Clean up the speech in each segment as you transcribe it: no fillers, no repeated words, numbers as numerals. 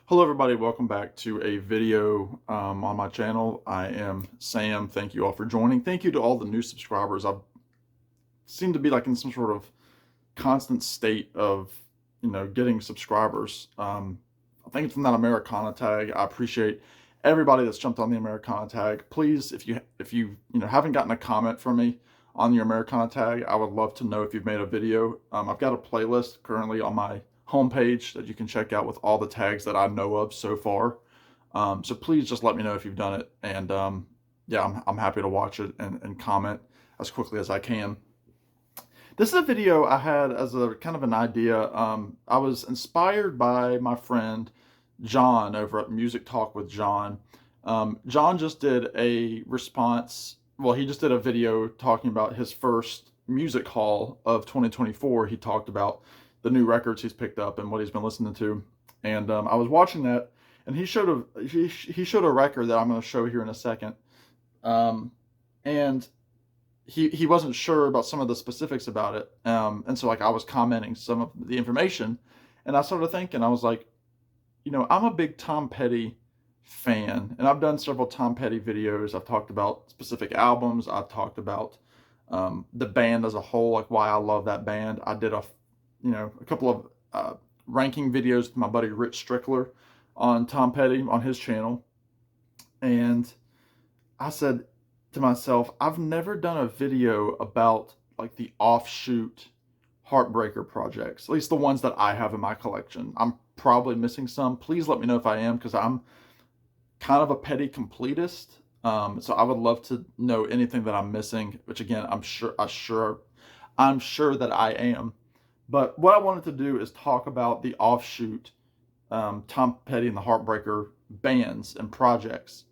Hello everybody, welcome back to a video on my channel. I am Sam. Thank you all for joining. Thank you to all the new subscribers. I seem to be like in some sort of constant state of, getting subscribers. I think it's from that Americana tag. I appreciate everybody that's jumped on the Americana tag. Please, if you haven't gotten a comment from me on your Americana tag, I would love to know if you've made a video. I've got a playlist currently on my homepage that you can check out with all the tags that I know of so far. So please just let me know if you've done it, and yeah, I'm happy to watch it and comment as quickly as I can. This is a video I had as a kind of an idea. I was inspired by my friend John over at Music Talk with John. John just did a response. Well, he just did a video talking about his first music haul of 2024. He talked about the new records he's picked up and what he's been listening to. And I was watching that, and he showed a record that I'm going to show here in a second. And he wasn't sure about some of the specifics about it. And so like I was commenting some of the information, and I started thinking, I was like, I'm a big Tom Petty fan, and I've done several Tom Petty videos. I've talked about specific albums. I've talked about the band as a whole, like why I love that band. I did a couple of ranking videos with my buddy Rich Strickler on Tom Petty on his channel. And I said to myself, I've never done a video about like the offshoot Heartbreaker projects, at least the ones that I have in my collection. I'm probably missing some. Please let me know if I am, because I'm kind of a Petty completist. So I would love to know anything that I'm missing, which again, I'm sure that I am. But what I wanted to do is talk about the offshoot Tom Petty and the Heartbreaker bands and projects.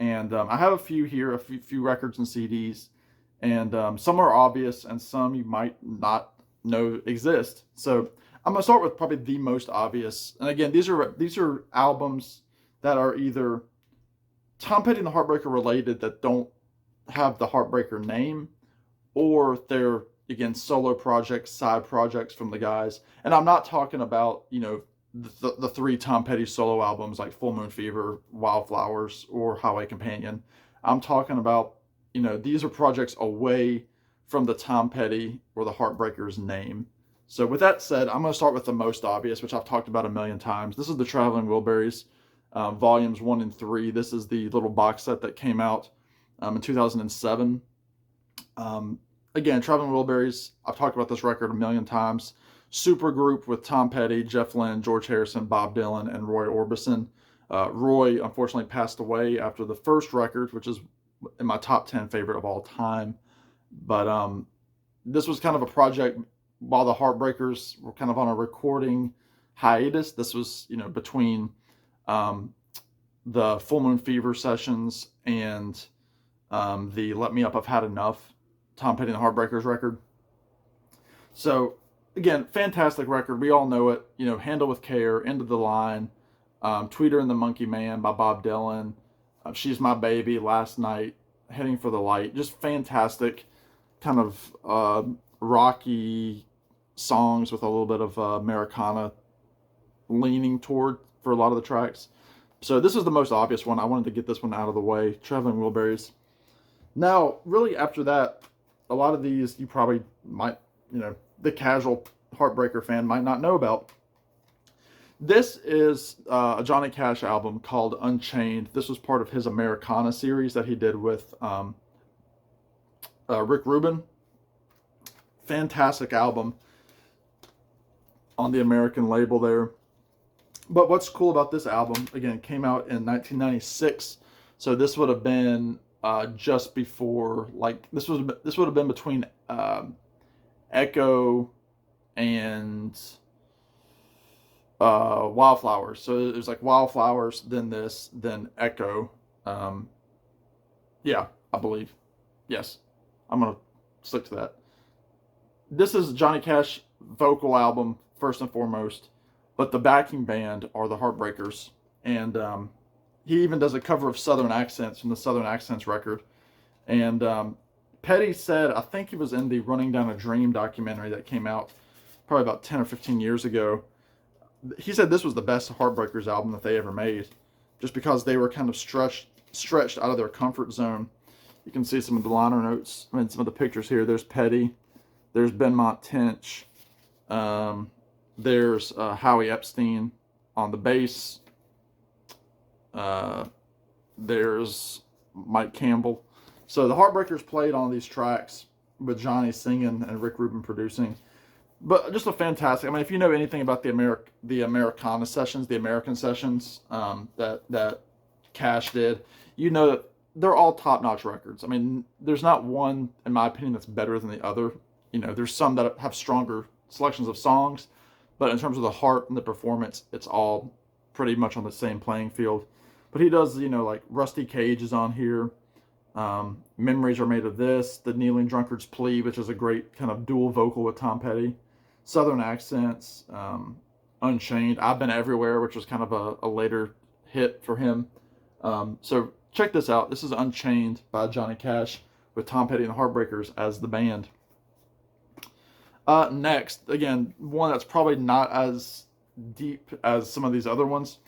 And I have a few here, a few records and CDs, and some are obvious and some you might not know exist. So I'm gonna start with probably the most obvious. And again, these are albums that are either Tom Petty and the Heartbreaker related that don't have the Heartbreaker name, or they're again solo projects, side projects from the guys. And I'm not talking about the three Tom Petty solo albums like Full Moon Fever, Wildflowers, or Highway Companion. I'm talking about, these are projects away from the Tom Petty or the Heartbreakers name. So with that said, I'm going to start with the most obvious, which I've talked about a million times. This is the Traveling Wilburys, volumes 1 and 3. This is the little box set that came out in 2007. Again, Traveling Wilburys, I've talked about this record a million times. Super group with Tom Petty, Jeff Lynne, George Harrison, Bob Dylan, and Roy Orbison. Roy unfortunately passed away after the first record, which is in my top 10 favorite of all time. But this was kind of a project while the Heartbreakers were kind of on a recording hiatus. This was, between the Full Moon Fever sessions and the Let Me Up, I've Had Enough Tom Petty and the Heartbreakers record. So again, fantastic record. We all know it. Handle with Care, End of the Line, Tweeter and the Monkey Man by Bob Dylan, She's My Baby, Last Night, Heading for the Light. Just fantastic kind of rocky songs with a little bit of Americana leaning toward for a lot of the tracks. So this is the most obvious one. I wanted to get this one out of the way. Traveling Wilburys. Now, really after that, a lot of these you probably might, the casual Heartbreaker fan might not know about. This is a Johnny Cash album called Unchained. This was part of his Americana series that he did with Rick Rubin. Fantastic album on the American label there. But what's cool about this album, again, it came out in 1996. So this would have been just before, like, this would have been between Echo and Wildflowers. So it was like Wildflowers, then this, then Echo. Yeah, I believe. Yes, I'm gonna stick to that. This is Johnny Cash vocal album first and foremost, but the backing band are the Heartbreakers, and he even does a cover of Southern Accents from the Southern Accents record. And Petty said, I think he was in the Running Down a Dream documentary that came out probably about 10 or 15 years ago. he said this was the best Heartbreakers album that they ever made, just because they were kind of stretched out of their comfort zone. You can see some of the liner notes. I mean, some of the pictures here. There's Petty. There's Benmont Tench. There's Howie Epstein on the bass. There's Mike Campbell. So the Heartbreakers played on these tracks with Johnny singing and Rick Rubin producing. But just a fantastic. I mean, if you know anything about the Americana sessions, the American sessions that Cash did, you know that they're all top-notch records. I mean, there's not one, in my opinion, that's better than the other. You know, there's some that have stronger selections of songs, but in terms of the heart and the performance, it's all pretty much on the same playing field. But he does, you know, like Rusty Cage is on here. Memories Are Made of This, The Kneeling Drunkard's Plea, which is a great kind of dual vocal with Tom Petty. Southern Accents, Unchained, I've Been Everywhere, which was kind of a later hit for him. So check this out. This is Unchained by Johnny Cash with Tom Petty and the Heartbreakers as the band. Next, again, one that's probably not as deep as some of these other ones.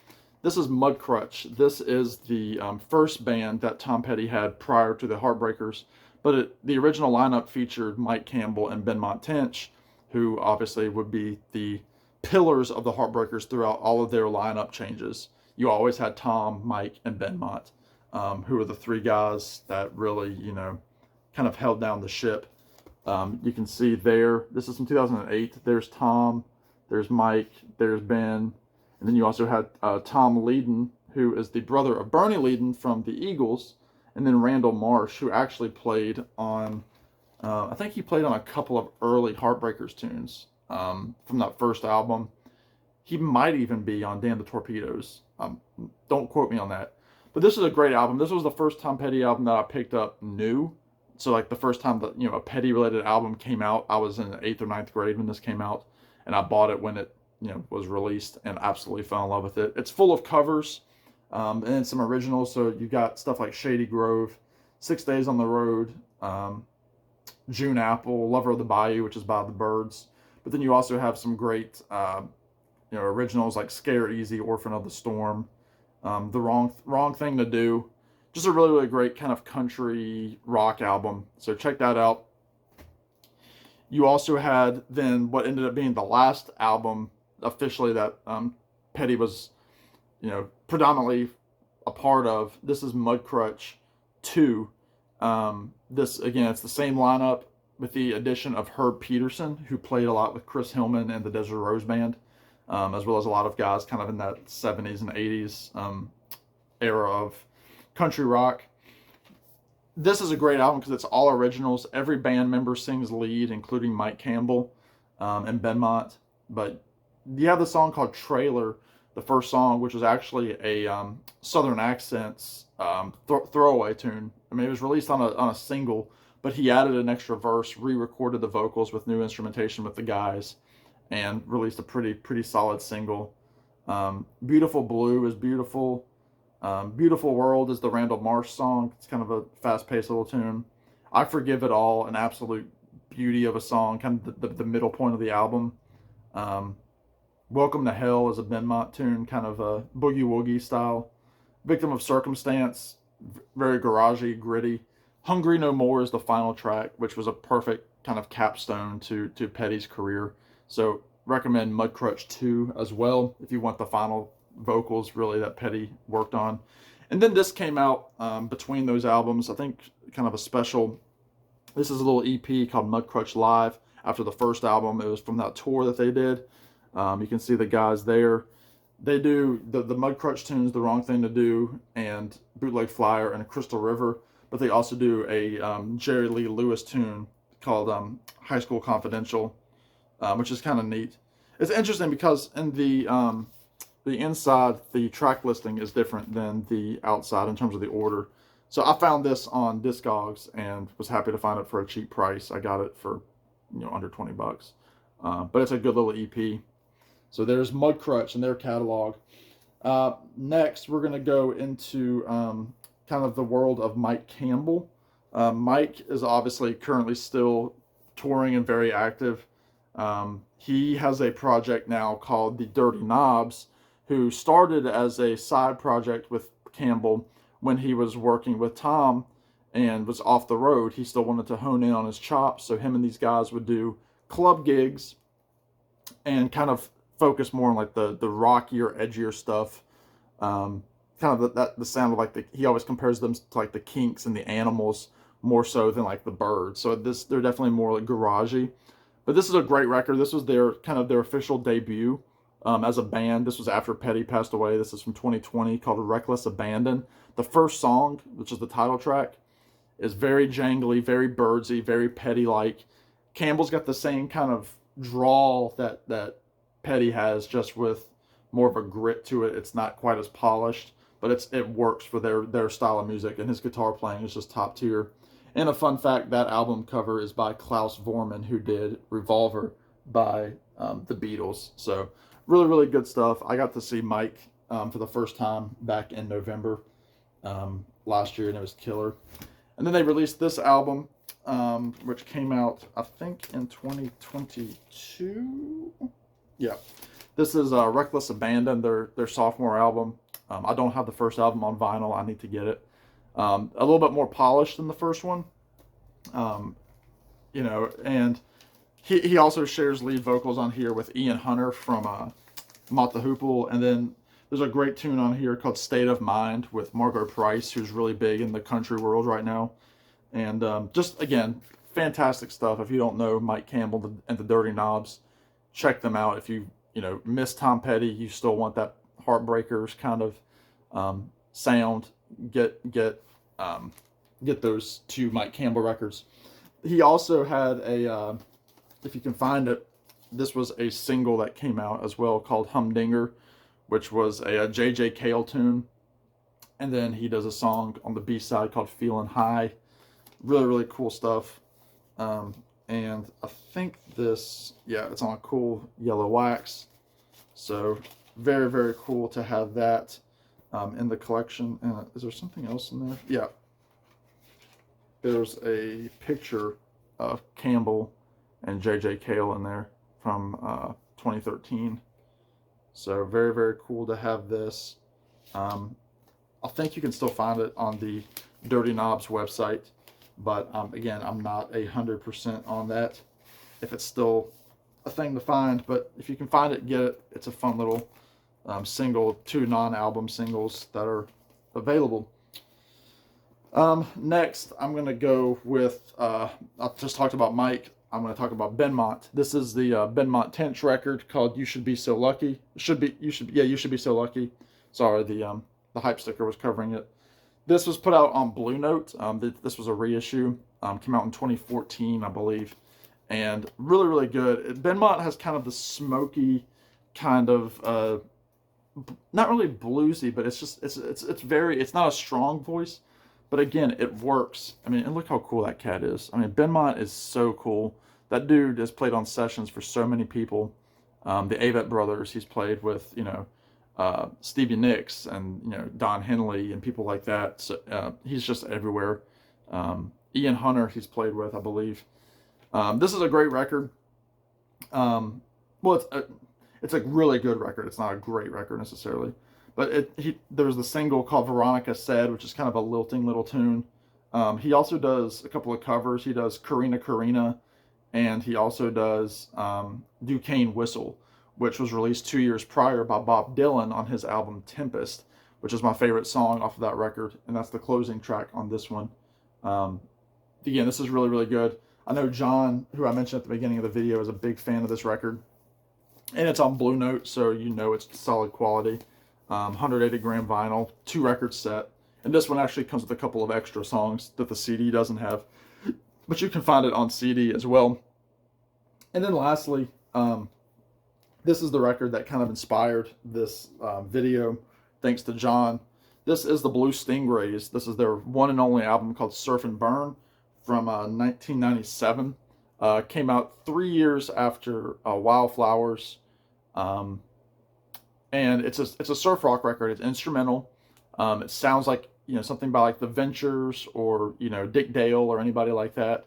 This is Mudcrutch. This is the first band that Tom Petty had prior to the Heartbreakers, but the original lineup featured Mike Campbell and Benmont Tench, who obviously would be the pillars of the Heartbreakers throughout all of their lineup changes. You always had Tom, Mike, and Benmont, who were the three guys that really, you know, kind of held down the ship. You can see there, this is from 2008. There's Tom, there's Mike, there's Ben, and then you also had Tom Leadon, who is the brother of Bernie Leadon from the Eagles, and then Randall Marsh, who actually played on, I think he played on a couple of early Heartbreakers tunes from that first album. He might even be on Damn the Torpedoes. Don't quote me on that. But this is a great album. This was the first Tom Petty album that I picked up new. So like the first time that, you know, a Petty related album came out, I was in the 8th or 9th grade when this came out, and I bought it when it, you know, was released and absolutely fell in love with it. It's full of covers and then some originals. So you got stuff like Shady Grove, 6 Days on the Road, June Apple, Lover of the Bayou, which is by the Byrds. But then you also have some great, you know, originals like Scare Easy, Orphan of the Storm, The Wrong Thing to Do. Just a really, really great kind of country rock album. So check that out. You also had then what ended up being the last album officially that Petty was, you know, predominantly a part of. This is Mudcrutch 2. This, again, it's the same lineup with the addition of Herb Peterson, who played a lot with Chris Hillman and the Desert Rose Band, as well as a lot of guys kind of in that 70s and 80s era of country rock. This is a great album because it's all originals. Every band member sings lead, including Mike Campbell and Benmont. But you have the song called Trailer, the first song, which was actually a Southern Accents throwaway tune. I mean, it was released on a single, but he added an extra verse, re-recorded the vocals with new instrumentation with the guys, and released a pretty solid single. Beautiful Blue is beautiful. Beautiful World is the Randall Marsh song. It's kind of a fast-paced little tune. I Forgive It All, an absolute beauty of a song, kind of the middle point of the album. Welcome to Hell is a Benmont tune, kind of a boogie-woogie style. Victim of Circumstance, very garagey, gritty. Hungry No More is the final track, which was a perfect kind of capstone to Petty's career. So recommend Mudcrutch 2 as well if you want the final vocals really that Petty worked on. And then this came out between those albums, I think kind of a special. This is a little EP called Mudcrutch Live after the first album. It was from that tour that they did. You can see the guys there. They do the Mudcrutch tunes, The Wrong Thing to Do, and Bootleg Flyer and Crystal River, but they also do a Jerry Lee Lewis tune called High School Confidential, which is kind of neat. It's interesting because in the inside, the track listing is different than the outside in terms of the order. So I found this on Discogs and was happy to find it for a cheap price. I got it for, you know, under $20. But it's a good little EP. So there's Mudcrutch and their catalog. Next, we're going to go into kind of the world of Mike Campbell. Mike is obviously currently still touring and very active. He has a project now called the Dirty Knobs, who started as a side project with Campbell when he was working with Tom and was off the road. He still wanted to hone in on his chops, so him and these guys would do club gigs and kind of focus more on like the rockier, edgier stuff. Kind of the sound of like he always compares them to like the Kinks and the Animals more so than like the Byrds. So they're definitely more like garagey. But this is a great record. This was their kind of their official debut as a band. This was after Petty passed away. This is from 2020 called Reckless Abandon. The first song, which is the title track, is very jangly, very Birdsy, very Petty-like. Campbell's got the same kind of drawl that Petty has, just with more of a grit to it. It's not quite as polished, but it works for their style of music, and his guitar playing is just top tier. And a fun fact, that album cover is by Klaus Vormann, who did Revolver by the Beatles. So really, really good stuff. I got to see Mike for the first time back in November last year, and it was killer. And then they released this album, which came out, I think, in 2022. Yeah. This is Reckless Abandon, their sophomore album. I don't have the first album on vinyl. I need to get it. A little bit more polished than the first one. And he also shares lead vocals on here with Ian Hunter from Mott the Hoople. And then there's a great tune on here called State of Mind with Margot Price, who's really big in the country world right now. And just, again, fantastic stuff. If you don't know Mike Campbell and the Dirty Knobs, check them out. If you miss Tom Petty, you still want that Heartbreakers kind of sound, get those two Mike Campbell records. He also had if you can find it, this was a single that came out as well called Humdinger, which was a J.J. Cale tune. And then he does a song on the B-side called Feeling High. Really, really cool stuff. And I think it's on a cool yellow wax. So very, very cool to have that in the collection. And is there something else in there? Yeah. There's a picture of Campbell and J.J. Cale in there from 2013. So very, very cool to have this. I think you can still find it on the Dirty Knobs website. But again, I'm not 100% on that, if it's still a thing to find. But if you can find it, get it. It's a fun little single, 2 non-album singles that are available. Next, I'm going to go with, I just talked about Mike. I'm going to talk about Benmont. This is the Benmont Tench record called You Should Be So Lucky. You Should Be So Lucky. Sorry, the hype sticker was covering it. This was put out on Blue Note. This was a reissue. Came out in 2014, I believe. And really, really good. Benmont has kind of the smoky kind of, not really bluesy, but it's not a strong voice. But again, it works. I mean, and look how cool that cat is. I mean, Benmont is so cool. That dude has played on sessions for so many people. The Avett Brothers, he's played with, Stevie Nicks and Don Henley and people like that. So he's just everywhere. Ian Hunter he's played with, I believe. This is a great record. It's a really good record. It's not a great record necessarily, but there was the single called Veronica Said, which is kind of a lilting little tune. He also does a couple of covers. He does Karina Karina, and he also does Duquesne Whistle, which was released 2 years prior by Bob Dylan on his album Tempest, which is my favorite song off of that record, and that's the closing track on this one. Again, this is really, really good. I know John, who I mentioned at the beginning of the video, is a big fan of this record, and it's on Blue Note, so it's solid quality. 180 gram vinyl, 2 record set, and this one actually comes with a couple of extra songs that the CD doesn't have, but you can find it on CD as well. And then lastly, this is the record that kind of inspired this video, thanks to John. This is the Blue Stingrays. This is their one and only album called Surf and Burn from 1997. Came out 3 years after Wildflowers. And it's a surf rock record. It's instrumental. It sounds like something by like the Ventures or Dick Dale or anybody like that.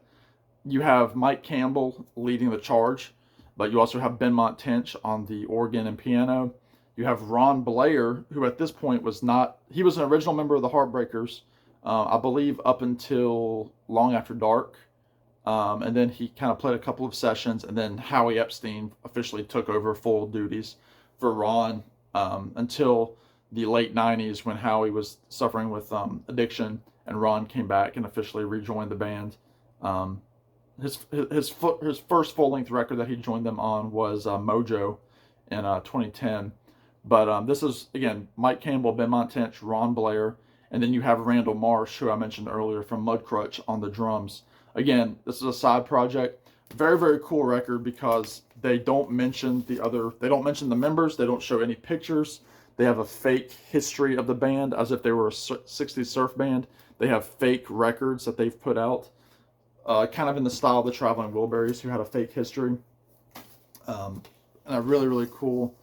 You have Mike Campbell leading the charge. But you also have Benmont Tench on the organ and piano. You have Ron Blair, who at this point was not, he was an original member of the Heartbreakers, I believe up until long after dark. And then he kind of played a couple of sessions, and then Howie Epstein officially took over full duties for Ron until the late 90s when Howie was suffering with addiction, and Ron came back and officially rejoined the band. His first full-length record that he joined them on was Mojo in 2010. But this is, again, Mike Campbell, Benmont Tench, Ron Blair, and then you have Randall Marsh, who I mentioned earlier, from Mudcrutch on the drums. Again, this is a side project. Very, very cool record because they don't mention the members, they don't show any pictures. They have a fake history of the band as if they were a 60s surf band. They have fake records that they've put out, kind of in the style of the Traveling Wilburys, who had a fake history. And a really, really cool,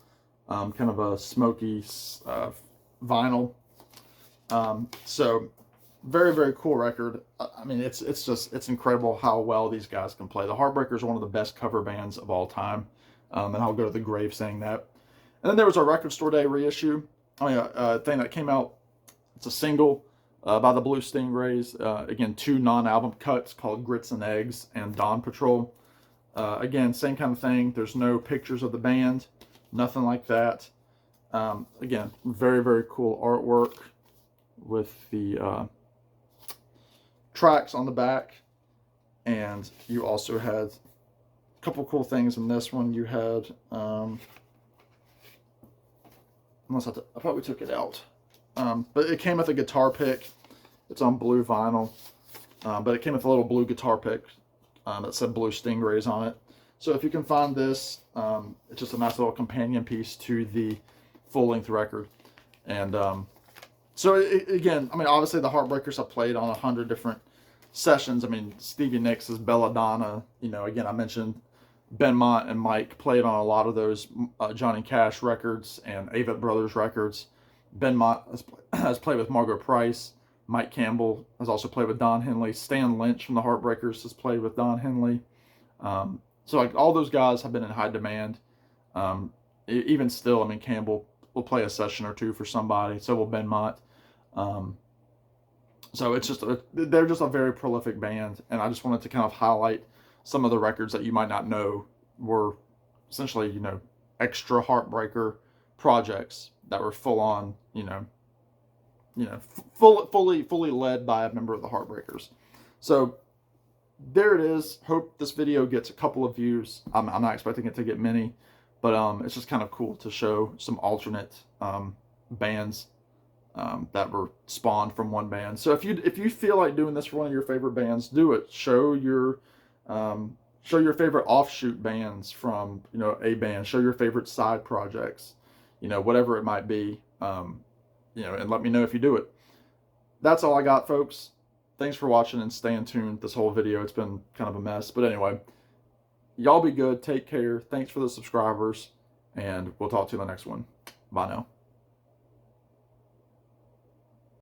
kind of a smoky vinyl. So very, very cool record. I mean, it's incredible how well these guys can play. The Heartbreakers are one of the best cover bands of all time, and I'll go to the grave saying that. And then there was a Record Store Day reissue, a thing that came out. It's a single by the Blue Stingrays. Again, 2 non-album cuts called Grits and Eggs and Dawn Patrol. Again, same kind of thing. There's no pictures of the band, nothing like that. Again, very, very cool artwork with the tracks on the back. And you also had a couple cool things in this one. You had, unless I probably took it out. But it came with a guitar pick. It's on blue vinyl. But it came with a little blue guitar pick that said Blue Stingrays on it. So if you can find this, it's just a nice little companion piece to the full-length record. And so again, I mean, obviously the Heartbreakers have played on 100 different sessions. I mean, Stevie Nicks' Belladonna. You know, again, I mentioned Benmont and Mike played on a lot of those Johnny Cash records and Avett Brothers records. Benmont has played with Margo Price. Mike Campbell has also played with Don Henley. Stan Lynch from the Heartbreakers has played with Don Henley. So like all those guys have been in high demand. Even still, I mean, Campbell will play a session or two for somebody. So will Benmont. So it's just they're just a very prolific band, and I just wanted to kind of highlight some of the records that you might not know were essentially, you know, extra Heartbreaker projects that were full on, fully led by a member of the Heartbreakers. So there it is. Hope this video gets a couple of views. I'm not expecting it to get many, but it's just kind of cool to show some alternate bands that were spawned from one band. So if you feel like doing this for one of your favorite bands, do it. Show your favorite offshoot bands from, you know, a band. Show your favorite side projects, you know, whatever it might be, you know, and let me know if you do it. That's all I got, folks. Thanks for watching and staying tuned this whole video. It's been kind of a mess, but anyway, y'all be good. Take care. Thanks for the subscribers, and we'll talk to you in the next one. Bye now.